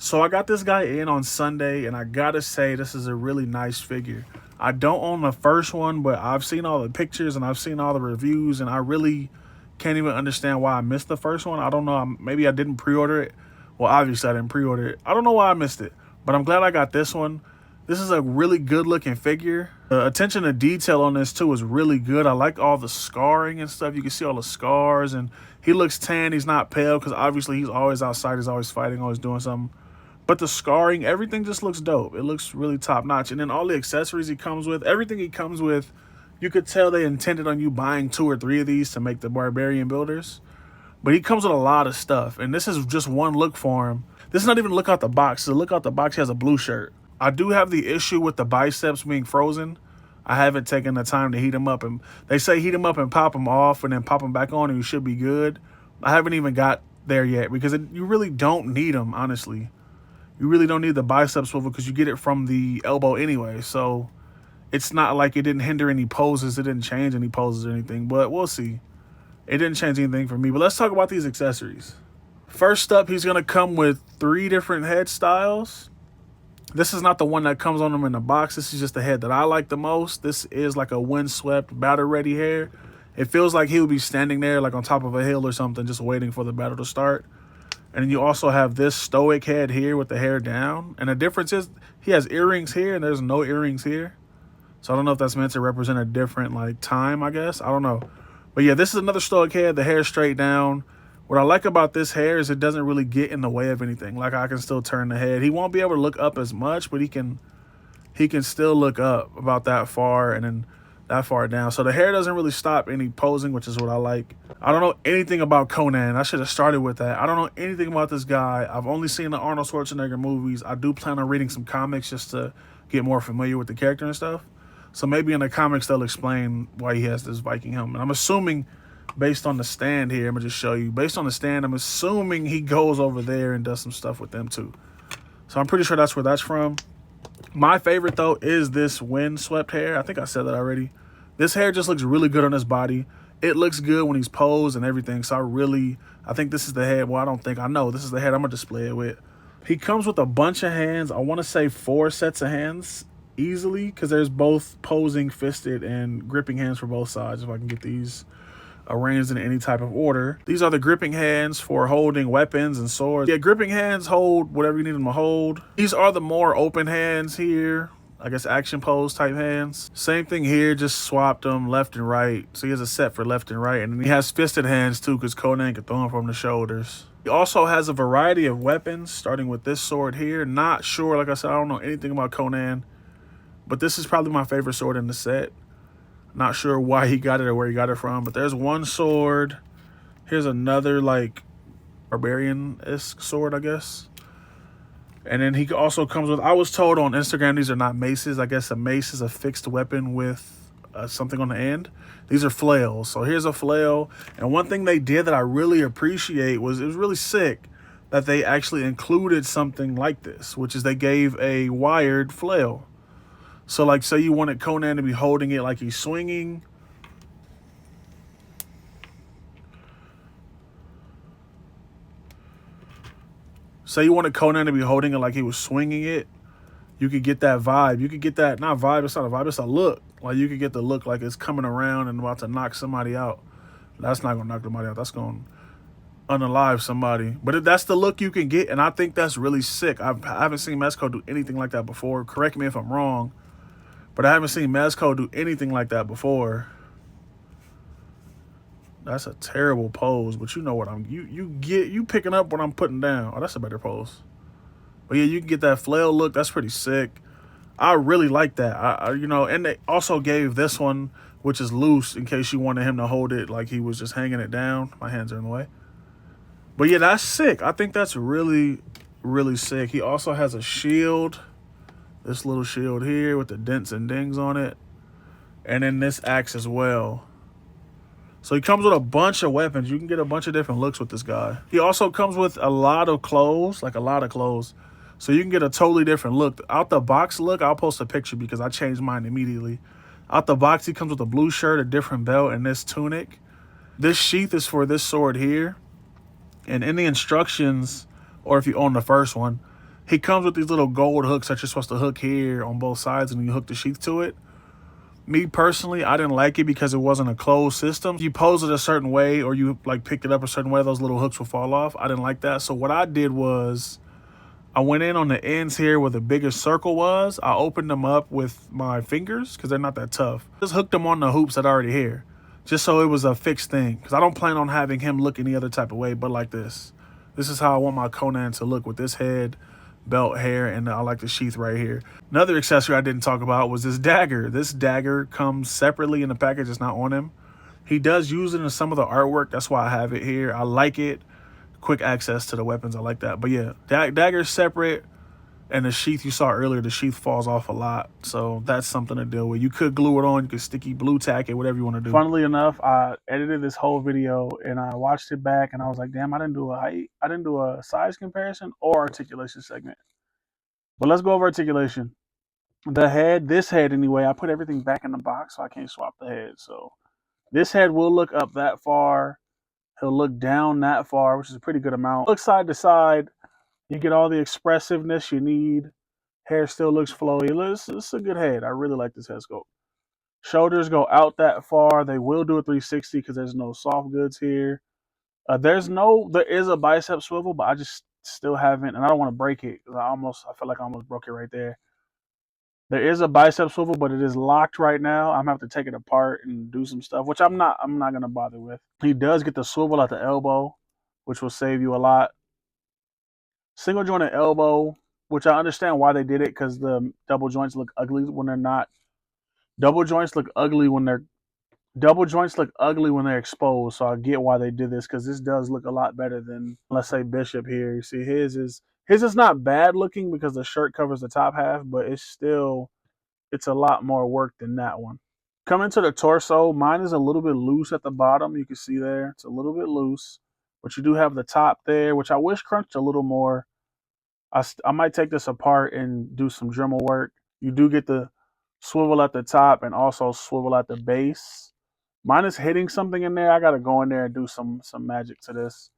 So I got this guy in on Sunday, and I gotta say, this is a really nice figure. I don't own the first one, but I've seen all the pictures and I've seen all the reviews, and I really can't even understand why I missed the first one. I don't know. Maybe I didn't pre-order it. Well, obviously I didn't pre-order it. I don't know why I missed it, but I'm glad I got this one. This is a really good looking figure. The attention to detail on this too is really good. I like all the scarring and stuff. You can see all the scars, and he looks tan. He's not pale because obviously he's always outside. He's always fighting, always doing something. But the scarring, everything just looks dope. It looks really top notch. And then all the accessories he comes with, everything he comes with, you could tell they intended on you buying 2 or 3 of these to make the barbarian builders. But he comes with a lot of stuff. And this is just one look for him. This is not even look out the box. The look out the box, he has a blue shirt. I do have the issue with the biceps being frozen. I haven't taken the time to heat them up. And they say heat them up and pop them off and then pop them back on and you should be good. I haven't even got there yet because you really don't need them, honestly. You really don't need the bicep swivel because you get it from the elbow anyway. So it's not like it didn't hinder any poses. It didn't change any poses or anything. But we'll see. It didn't change anything for me. But let's talk about these accessories. First up, he's going to come with 3 different head styles. This is not the one that comes on him in the box. This is just the head that I like the most. This is like a windswept, battle-ready hair. It feels like he would be standing there like on top of a hill or something just waiting for the battle to start. And then you also have this stoic head here with the hair down. And the difference is he has earrings here and there's no earrings here. So I don't know if that's meant to represent a different like time, I guess. I don't know. But yeah, this is another stoic head. The hair straight down. What I like about this hair is it doesn't really get in the way of anything. Like I can still turn the head. He won't be able to look up as much, but he can still look up about that far and then that far down. So the hair doesn't really stop any posing, which is what I like. I don't know anything about Conan. I should have started with that. I don't know anything about this guy. I've only seen the Arnold Schwarzenegger movies. I do plan on reading some comics just to get more familiar with the character and stuff. So maybe in the comics they'll explain why he has this Viking helmet. I'm assuming based on the stand here, I'm going to just show you. Based on the stand, I'm assuming he goes over there and does some stuff with them too. So I'm pretty sure that's where that's from. My favorite, though, is this windswept hair. I think I said that already. This hair just looks really good on his body. It looks good when he's posed and everything. So I think this is the head. Well, I know this is the head I'm going to display it with. He comes with a bunch of hands. I want to say 4 sets of hands easily because there's both posing, fisted, and gripping hands for both sides. If I can get these arranged in any type of order. These are the gripping hands for holding weapons and swords. Yeah, gripping hands hold whatever you need them to hold. These are the more open hands here. I guess action pose type hands. Same thing here, just swapped them left and right. So he has a set for left and right. And then he has fisted hands too because Conan can throw them from the shoulders. He also has a variety of weapons, starting with this sword here. Not sure, like I said, I don't know anything about Conan. But this is probably my favorite sword in the set. Not sure why he got it or where he got it from, but there's one sword. Here's another like barbarian-esque sword, I guess. And then he also comes with, I was told on Instagram, these are not maces. I guess a mace is a fixed weapon with something on the end. These are flails. So here's a flail. And one thing they did that I really appreciate was it was really sick that they actually included something like this, which is they gave a wired flail. So, like, say you wanted Conan to be holding it like he's swinging. Say you wanted Conan to be holding it like he was swinging it. You could get that vibe. You could get that, not vibe, it's not a vibe, it's a look. Like, you could get the look like it's coming around and about to knock somebody out. That's not going to knock somebody out. That's going to unalive somebody. But that's the look you can get, and I think that's really sick. I haven't seen Mezco do anything like that before. Correct me if I'm wrong. But I haven't seen Mezco do anything like that before. That's a terrible pose, but you know what you picking up what I'm putting down. Oh, that's a better pose. But yeah, you can get that flail look. That's pretty sick. I really like that. And they also gave this one, which is loose, in case you wanted him to hold it like he was just hanging it down. My hands are in the way. But yeah, that's sick. I think that's really, really sick. He also has a shield. This little shield here with the dents and dings on it. And then this axe as well. So he comes with a bunch of weapons. You can get a bunch of different looks with this guy. He also comes with a lot of clothes, like a lot of clothes. So you can get a totally different look. Out the box look, I'll post a picture because I changed mine immediately. Out the box, he comes with a blue shirt, a different belt, and this tunic. This sheath is for this sword here. And in the instructions, or if you own the first one, He comes with these little gold hooks that you're supposed to hook here on both sides, and you hook the sheath to it. Me personally, I didn't like it because it wasn't a closed system. You pose it a certain way or you like pick it up a certain way, those little hooks will fall off. I didn't like that. So what I did was I went in on the ends here where the biggest circle was. I opened them up with my fingers because they're not that tough. Just hooked them on the hoops that are already here, just so it was a fixed thing, because I don't plan on having him look any other type of way but like this. This is how I want my Conan to look, with this head, belt, hair, and I like the sheath right here. Another accessory I didn't talk about was this dagger. This dagger comes separately in the package. It's not on him. He does use it in some of the artwork. That's why I have it here. I like it. Quick access to the weapons. I like that. But yeah, dagger is separate. And the sheath you saw earlier, the sheath falls off a lot. So that's something to deal with. You could glue it on. You could sticky blue tack it, whatever you want to do. Funnily enough, I edited this whole video and I watched it back and I was like, damn, I didn't do a height. I didn't do a size comparison or articulation segment. But let's go over articulation. The head, this head anyway, I put everything back in the box so I can't swap the head. So this head will look up that far. He'll look down that far, which is a pretty good amount. Look side to side. You get all the expressiveness you need. Hair still looks flowy. It's a good head. I really like this head sculpt. Shoulders go out that far. They will do a 360 because there's no soft goods here. There is a bicep swivel, but I just still haven't, and I don't want to break it because I feel like I almost broke it right there. There is a bicep swivel, but it is locked right now. I'm gonna have to take it apart and do some stuff, which I'm not gonna bother with. He does get the swivel at the elbow, which will save you a lot. Single jointed elbow, which I understand why they did it, because the double joints look ugly when they're not. Double joints look ugly when they're exposed. So I get why they did this, because this does look a lot better than, let's say, Bishop here. You see his is not bad looking because the shirt covers the top half, but it's a lot more work than that one. Coming to the torso, mine is a little bit loose at the bottom. You can see there, it's a little bit loose, but you do have the top there, which I wish crunched a little more. I might take this apart and do some Dremel work. You do get the swivel at the top and also swivel at the base. Mine is hitting something in there. I got to go in there and do some magic to this.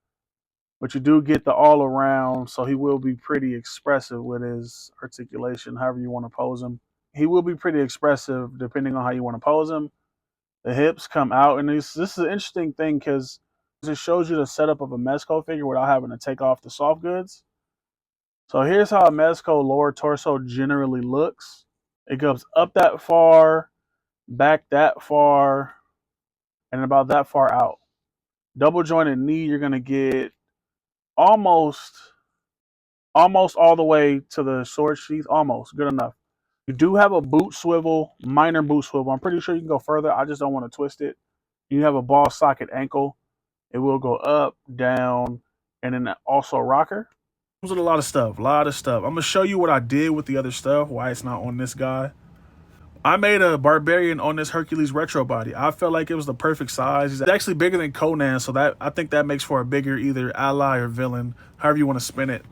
But you do get the all around, so he will be pretty expressive with his articulation, however you want to pose him. He will be pretty expressive depending on how you want to pose him. The hips come out, and this is an interesting thing because it shows you the setup of a Mezco figure without having to take off the soft goods. So here's how a Mezco lower torso generally looks. It goes up that far, back that far, and about that far out. Double jointed knee, you're going to get almost all the way to the sword sheath. Almost. Good enough. You do have a boot swivel, minor boot swivel. I'm pretty sure you can go further. I just don't want to twist it. You have a ball socket ankle. It will go up, down, and then also a rocker. Comes with a lot of stuff. I'm going to show you what I did with the other stuff, why it's not on this guy. I made a Barbarian on this Hercules retro body. I felt like it was the perfect size. He's actually bigger than Conan, so that I think that makes for a bigger either ally or villain, however you want to spin it.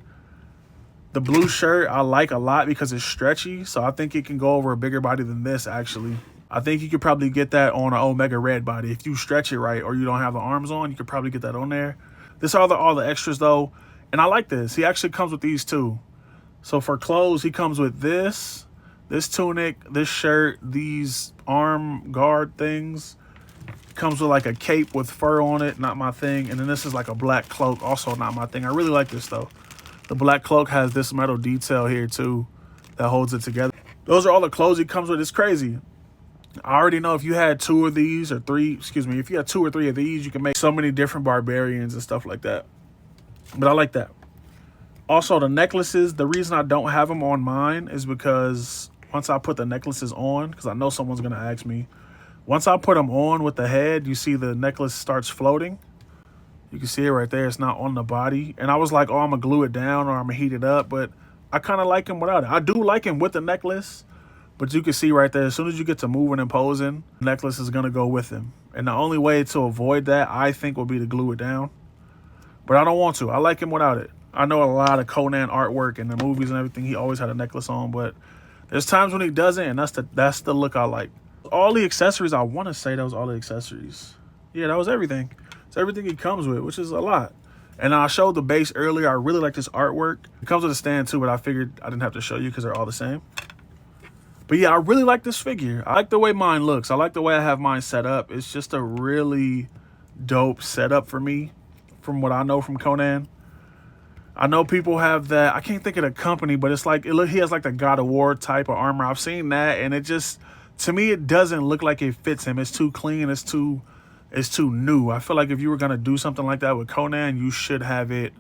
The blue shirt I like a lot because it's stretchy, so I think it can go over a bigger body than this, actually. I think you could probably get that on an Omega Red body. If you stretch it right or you don't have the arms on, you could probably get that on there. This are all the extras, though, and I like this. He actually comes with these, too. So for clothes, he comes with this tunic, this shirt, these arm guard things. Comes with like a cape with fur on it, not my thing. And then this is like a black cloak, also not my thing. I really like this, though. The black cloak has this metal detail here, too, that holds it together. Those are all the clothes he comes with. It's crazy. I already know if you had two or three of these, you can make so many different barbarians and stuff like that. But I like that. Also, the necklaces, the reason I don't have them on mine is because once I put the necklaces on, because I know someone's going to ask me, once I put them on with the head, you see the necklace starts floating. You can see it right there. It's not on the body. And I was like, oh, I'm going to glue it down or I'm going to heat it up. But I kind of like him without it. I do like him with the necklace. But you can see right there, as soon as you get to moving and posing, the necklace is going to go with him. And the only way to avoid that, I think, would be to glue it down. But I don't want to. I like him without it. I know a lot of Conan artwork and the movies and everything, he always had a necklace on. But there's times when he doesn't, and that's the look I like. All the accessories, I want to say that was all the accessories. Yeah, that was everything. It's everything he comes with, which is a lot. And I showed the base earlier. I really like this artwork. It comes with a stand too, but I figured I didn't have to show you because they're all the same. But yeah, I really like this figure. I like the way mine looks. I like the way I have mine set up. It's just a really dope setup for me from what I know from Conan. I know people have that. I can't think of the company, but it's like he has like the God of War type of armor. I've seen that, and it just, to me, it doesn't look like it fits him. It's too clean. It's too new. I feel like if you were gonna do something like that with Conan, you should have it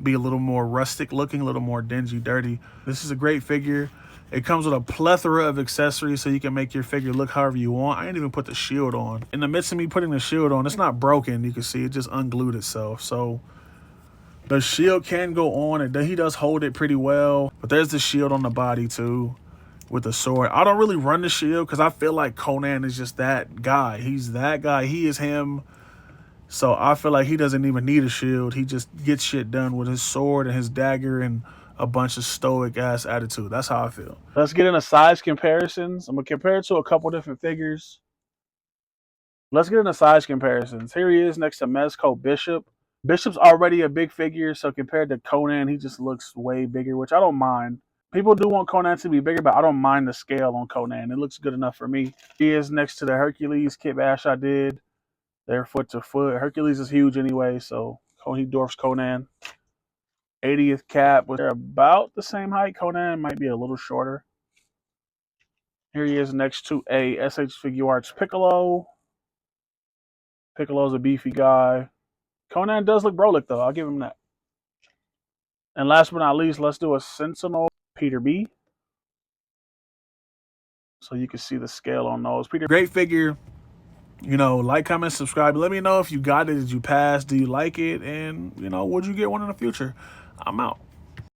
be a little more rustic looking, a little more dingy, dirty. This is a great figure. It comes with a plethora of accessories so you can make your figure look however you want. I didn't even put the shield on. In the midst of me putting the shield on, it's not broken. You can see it just unglued itself. So the shield can go on, and he does hold it pretty well. But there's the shield on the body too with the sword. I don't really run the shield because I feel like Conan is just that guy. He's that guy. He is him. So I feel like he doesn't even need a shield. He just gets shit done with his sword and his dagger and a bunch of stoic ass attitude. That's how I feel. Let's get into size comparisons. I'm gonna compare it to a couple different figures. Let's get into size comparisons. Here he is next to Mezco Bishop. Bishop's already a big figure, so compared to Conan, he just looks way bigger, which I don't mind. People do want Conan to be bigger, but I don't mind the scale on Conan. It looks good enough for me. He is next to the Hercules kit bash I did. They're foot to foot. Hercules is huge anyway, so he dwarfs Conan. 80th cap, they're about the same height. Conan might be a little shorter. Here he is next to a SH Figuarts Piccolo. Piccolo's a beefy guy. Conan does look brolic though, I'll give him that. And last but not least, let's do a Sentinel Peter B. So you can see the scale on those. Peter, great figure. You know, like, comment, subscribe. Let me know if you got it. Did you pass? Do you like it? And, you know, would you get one in the future? I'm out.